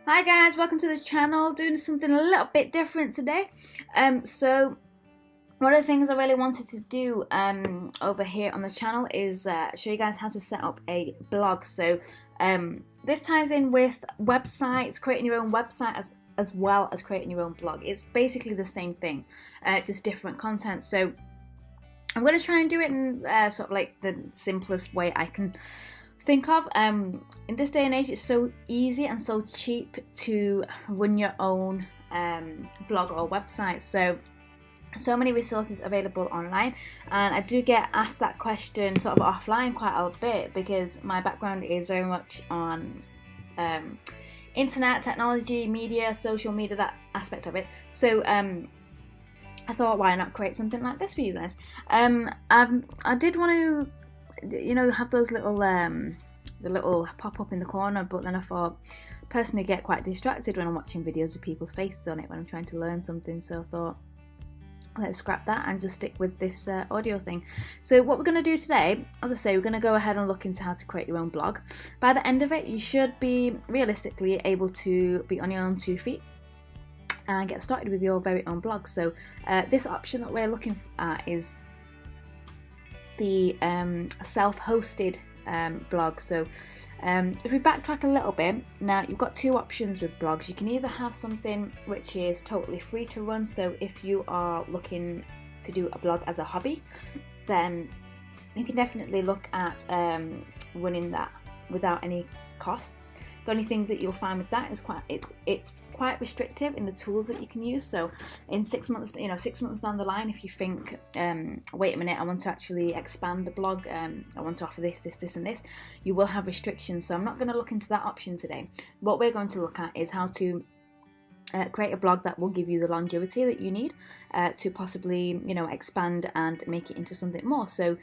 Hi guys, welcome to the channel. Doing something a little bit different today. So one of the things I really wanted to do over here on the channel is show you guys how to set up a blog. So this ties in with websites, creating your own website as well as creating your own blog. It's basically the same thing, just different content. So I'm going to try and do it in sort of like the simplest way I can think of. In this day and age, it's so easy and so cheap to run your own blog or website. So many resources available online, and I do get asked that question sort of offline quite a bit because my background is very much on internet, technology, media, social media, that aspect of it. So I thought, why not create something like this for you guys? I did want to, have those little the little pop up in the corner, but then I thought, personally, get quite distracted when I'm watching videos with people's faces on it when I'm trying to learn something. So I thought, let's scrap that and just stick with this audio thing. So what we're going to do today, as I say, we're going to go ahead and look into how to create your own blog. By the end of it, you should be realistically able to be on your own 2 feet and get started with your very own blog. So this option that we're looking at is the self-hosted blog. So if we backtrack a little bit, now you've got 2 options with blogs. You can either have something which is totally free to run, so if you are looking to do a blog as a hobby, then you can definitely look at running that without any costs. The only thing that you'll find with that is it's quite restrictive in the tools that you can use. So in 6 months, 6 months down the line, if you think, wait a minute, I want to actually expand the blog, I want to offer this, and this, you will have restrictions. So I'm not going to look into that option today. What we're going to look at is how to create a blog that will give you the longevity that you need to possibly, expand and make it into something more. So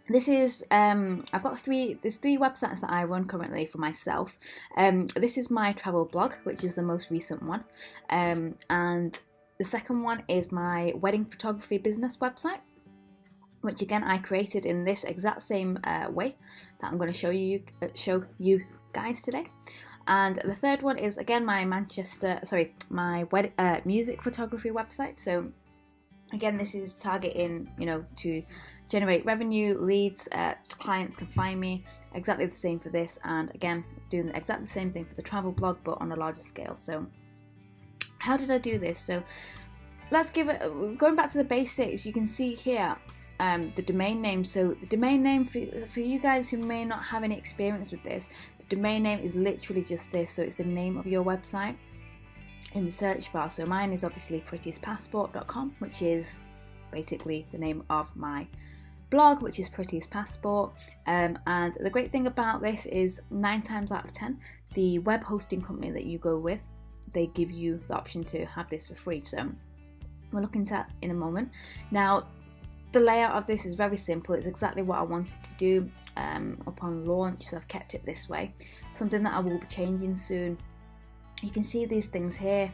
this is I've got there's 3 websites that I run currently for myself. This is my travel blog, which is the most recent one, and the second one is my wedding photography business website, which again I created in this exact same way that I'm going to show you guys today. And the third one is again my music photography website. So again, this is targeting, to generate revenue, leads, clients can find me. Exactly the same for this, and again, doing exactly the same thing for the travel blog, but on a larger scale. So how did I do this? So let's going back to the basics. You can see here the domain name. So the domain name, for you guys who may not have any experience with this, the domain name is literally just this. So it's the name of your website in the search bar. So mine is obviously prettiestpassport.com, which is basically the name of my blog, which is Prettiest Passport. And the great thing about this is 9 times out of 10, the web hosting company that you go with, they give you the option to have this for free. So we'll look into that in a moment. Now, the layout of this is very simple. It's exactly what I wanted to do upon launch, so I've kept it this way. Something that I will be changing soon. You can see these things here,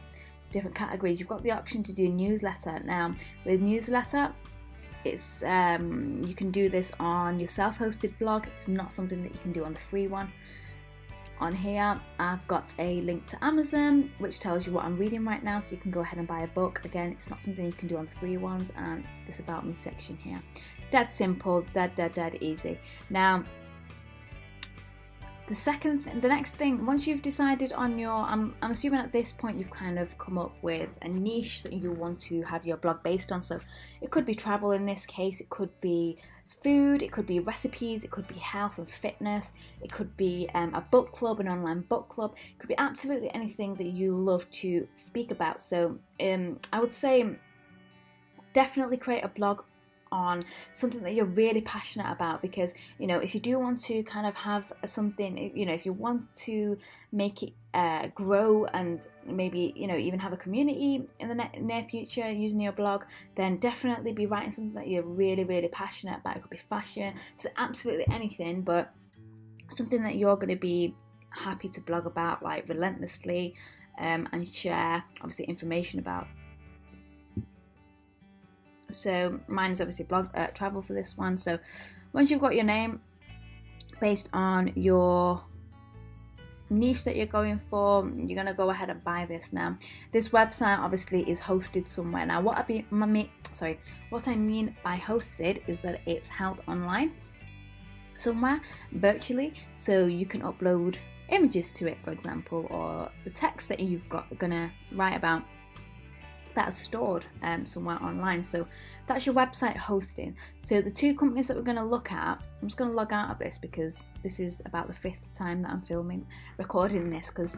different categories. You've got the option to do newsletter. Now, with newsletter, it's you can do this on your self-hosted blog. It's not something that you can do on the free one. On here, I've got a link to Amazon, which tells you what I'm reading right now, so you can go ahead and buy a book. Again, it's not something you can do on the free ones. And this About Me section here. Dead simple, dead easy. Now, the next thing, once you've decided on your, I'm assuming at this point you've kind of come up with a niche that you want to have your blog based on. So it could be travel in this case, it could be food, it could be recipes, it could be health and fitness, it could be a book club, an online book club, it could be absolutely anything that you love to speak about. So I would say definitely create a blog on something that you're really passionate about, because if you do want to kind of have something, if you want to make it grow and maybe even have a community in the near future using your blog, then definitely be writing something that you're really passionate about. It could be fashion, so absolutely anything, but something that you're going to be happy to blog about, like relentlessly, and share obviously information about. So mine is obviously blog travel for this one. So once you've got your name based on your niche that you're going for, you're going to go ahead and buy this. Now this website obviously is hosted somewhere. Now what I mean by hosted is that it's held online somewhere virtually, so you can upload images to it, for example, or the text that you've gonna write about, that's stored somewhere online. So that's your website hosting. So the two companies that we're going to look at, I'm just going to log out of this because this is about the 5th time that I'm recording this, because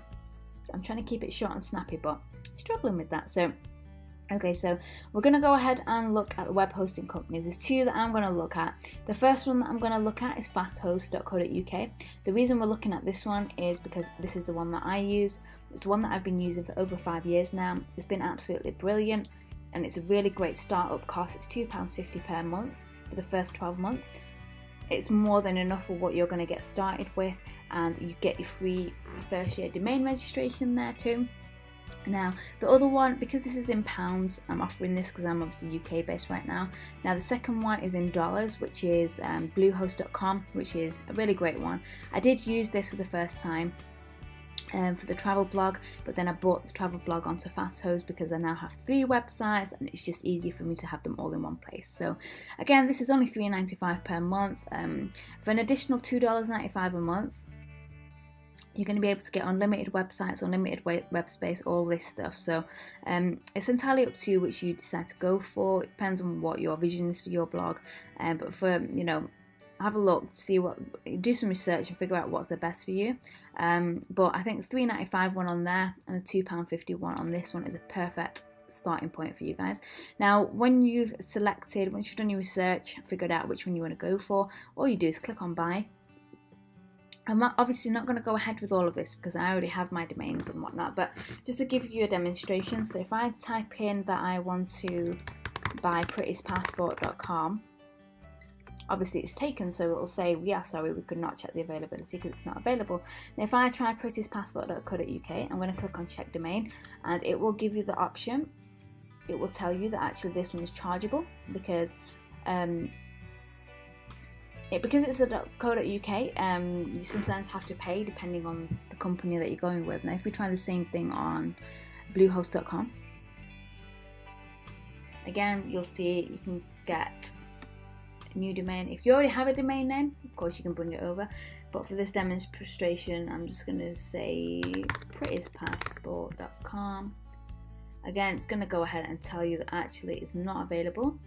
I'm trying to keep it short and snappy, but struggling with that. So okay, so we're going to go ahead and look at the web hosting companies. There's two that I'm going to look at. The first one that I'm going to look at is fasthosts.co.uk. The reason we're looking at this one is because this is the one that I use. It's the one that I've been using for over 5 years now. It's been absolutely brilliant, and it's a really great startup cost. It's £2.50 per month for the first 12 months. It's more than enough for what you're going to get started with, and you get your free first year domain registration there too. Now the other one, because this is in pounds, I'm offering this because I'm obviously UK based right now. Now the second one is in dollars, which is Bluehost.com, which is a really great one. I did use this for the first time for the travel blog, but then I brought the travel blog onto Fasthosts because I now have 3 websites, and it's just easier for me to have them all in one place. So again, this is only $3.95 per month. For an additional $2.95 a month, you're going to be able to get unlimited websites, unlimited web space, all this stuff. So it's entirely up to you which you decide to go for. It depends on what your vision is for your blog. But for, have a look, do some research and figure out what's the best for you. But I think the $3.95 one on there and the £2.50 one on this one is a perfect starting point for you guys. Now once you've done your research, figured out which one you want to go for, all you do is click on buy. I'm obviously not going to go ahead with all of this because I already have my domains and whatnot, but just to give you a demonstration, so if I type in that I want to buy prettiespassport.com, obviously it's taken, so it will say, yeah, sorry, we could not check the availability because it's not available. Now if I try prettiespassport.co.uk, I'm going to click on check domain, and it will give you the option. It will tell you that actually this one is chargeable because because it's a .co.uk, you sometimes have to pay depending on the company that you're going with. Now if we try the same thing on bluehost.com, again you'll see you can get a new domain. If you already have a domain name, of course you can bring it over, but for this demonstration I'm just going to say prettiespassport.com. Again, it's going to go ahead and tell you that actually it's not available.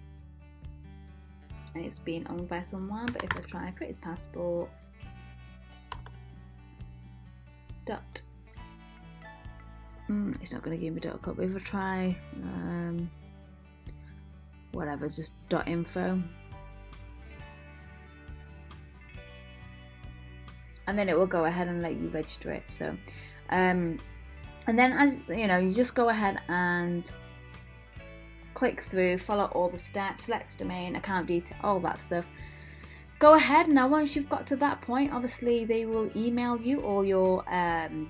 It's being owned by someone, but if I try Pretty's Passport it's not going to give me .com, but if I try whatever, just .info, and then it will go ahead and let you register it. So and then, as you just go ahead and click through, follow all the steps, select domain, account detail, all that stuff. Go ahead. Now once you've got to that point, obviously they will email you all your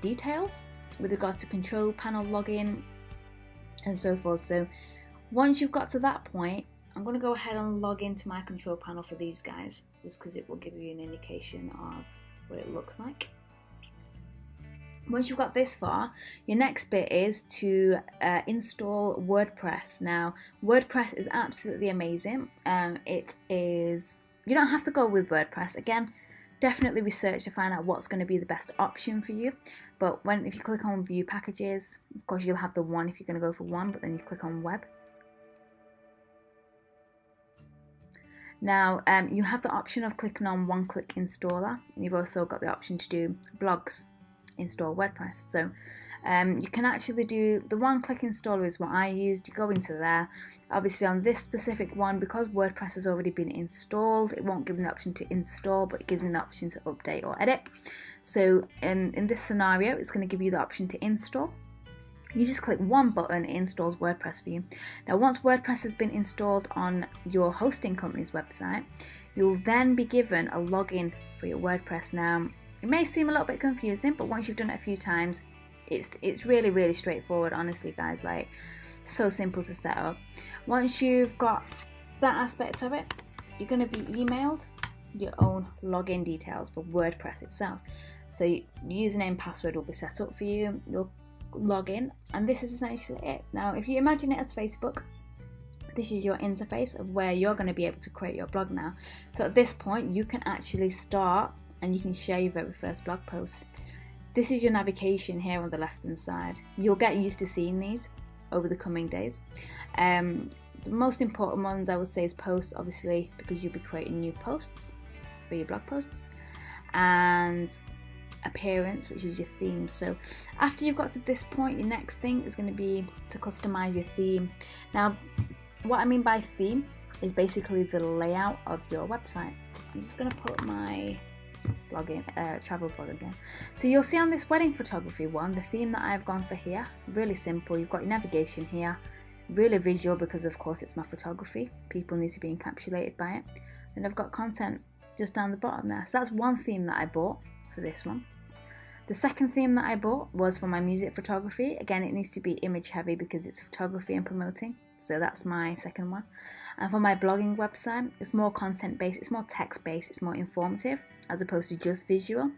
details with regards to control panel login and so forth. So once you've got to that point, I'm going to go ahead and log into my control panel for these guys, just because it will give you an indication of what it looks like. Once you've got this far, your next bit is to install WordPress. Now, WordPress is absolutely amazing. You don't have to go with WordPress. Again, definitely research to find out what's going to be the best option for you. But if you click on View Packages, of course you'll have the one if you're going to go for one, but then you click on Web. Now, you have the option of clicking on One-Click Installer, and you've also got the option to do blogs install WordPress. So you can actually do the one-click installer is what I used. You go into there. Obviously on this specific one, because WordPress has already been installed, it won't give me the option to install, but it gives me the option to update or edit. So in this scenario, it's going to give you the option to install. You just click one button, it installs WordPress for you. Now once WordPress has been installed on your hosting company's website, you'll then be given a login for your WordPress. Now it may seem a little bit confusing, but once you've done it a few times, it's really, really straightforward, honestly guys, like so simple to set up. Once you've got that aspect of it, you're going to be emailed your own login details for WordPress itself. So your username and password will be set up for you. You'll log in, and this is essentially it. Now, if you imagine it as Facebook, this is your interface of where you're going to be able to create your blog now. So at this point, you can actually start and you can share your very first blog post. This is your navigation here on the left hand side. You'll get used to seeing these over the coming days. The most important ones I would say is posts, obviously, because you'll be creating new posts for your blog posts, and appearance, which is your theme. So after you've got to this point, your next thing is going to be to customize your theme. Now, what I mean by theme is basically the layout of your website. I'm just going to put my blog in, travel blog again. So you'll see on this wedding photography one, the theme that I've gone for here, really simple. You've got your navigation here, really visual because of course it's my photography. People need to be encapsulated by it. Then I've got content just down the bottom there. So that's one theme that I bought for this one. The second theme that I bought was for my music photography. Again, it needs to be image heavy because it's photography and promoting. So that's my second one. And for my blogging website, it's more content based, it's more text based, it's more informative as opposed to just visual.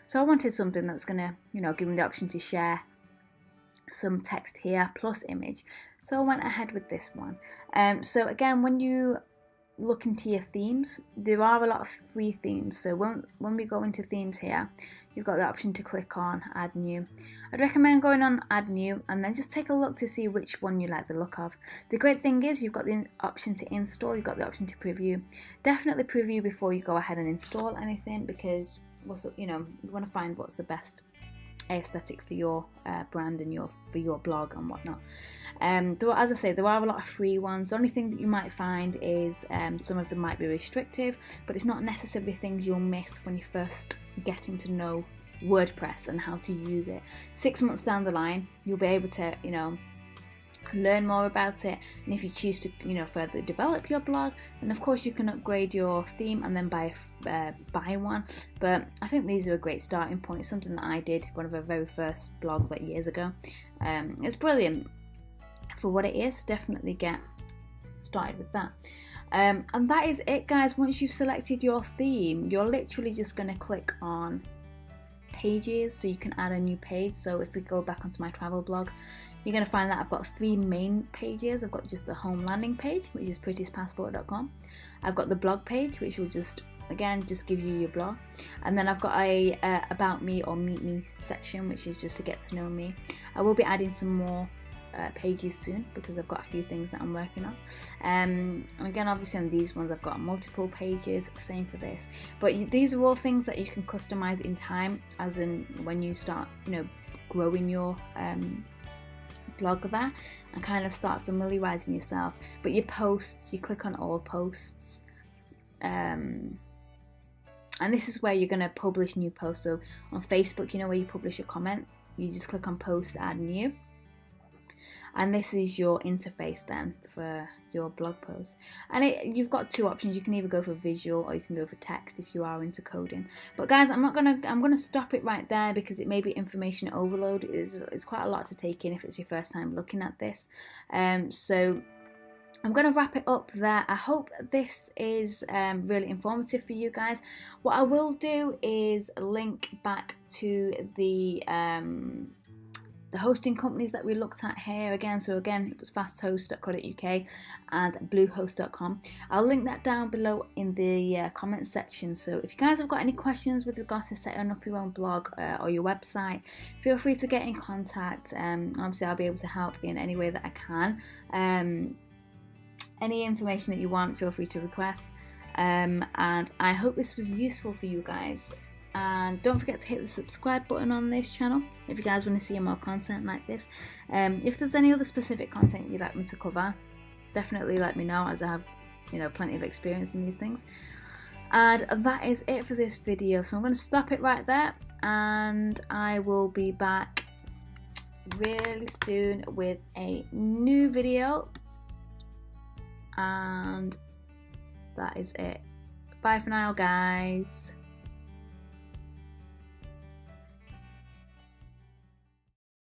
So I wanted something that's gonna, give me the option to share some text here plus image. So I went ahead with this one. So again, when you look into your themes, there are a lot of free themes. So when we go into themes here, you've got the option to click on add new. I'd recommend going on add new and then just take a look to see which one you like the look of. The great thing is you've got the option to install, you've got the option to preview. Definitely preview before you go ahead and install anything, because you want to find what's the best aesthetic for your brand and for your blog and whatnot. As I say, there are a lot of free ones. The only thing that you might find is some of them might be restrictive, but it's not necessarily things you'll miss when you first getting to know WordPress and how to use it. 6 months down the line, you'll be able to learn more about it, and if you choose to further develop your blog, then of course you can upgrade your theme and then buy one. But I think these are a great starting point. Something that I did, one of our very first blogs like years ago. It's brilliant for what it is. Definitely get started with that. And that is it, guys. Once you've selected your theme, you're literally just going to click on pages, so you can add a new page. So if we go back onto my travel blog, you're going to find that I've got 3 main pages. I've got just the home landing page, which is prettiestpassport.com. I've got the blog page, which will just give you your blog, and then I've got a about me or meet me section, which is just to get to know me. I will be adding some more pages soon because I've got a few things that I'm working on, and again, obviously on these ones I've got multiple pages, same for this. But these are all things that you can customize in time, as in when you start growing your blog there, and kind of start familiarizing yourself. But your posts, you click on all posts, and this is where you're going to publish new posts. So on Facebook, where you publish a comment, you just click on post, add new, and this is your interface then for your blog post. And you've got 2 options. You can either go for visual or you can go for text if you are into coding. But guys, I'm gonna stop it right there because it may be information overload. It's quite a lot to take in if it's your first time looking at this. So I'm going to wrap it up there. I hope this is really informative for you guys. What I will do is link back to the hosting companies that we looked at here again. So again, it was fasthosts.co.uk and bluehost.com. I'll link that down below in the comment section. So if you guys have got any questions with regards to setting up your own blog or your website, feel free to get in contact. Obviously, I'll be able to help in any way that I can. Any information that you want, feel free to request. And I hope this was useful for you guys. And don't forget to hit the subscribe button on this channel if you guys want to see more content like this. If there's any other specific content you'd like me to cover, definitely let me know, as I have plenty of experience in these things. And that is it for this video, so I'm going to stop it right there, and I will be back really soon with a new video. And that is it. Bye for now, guys.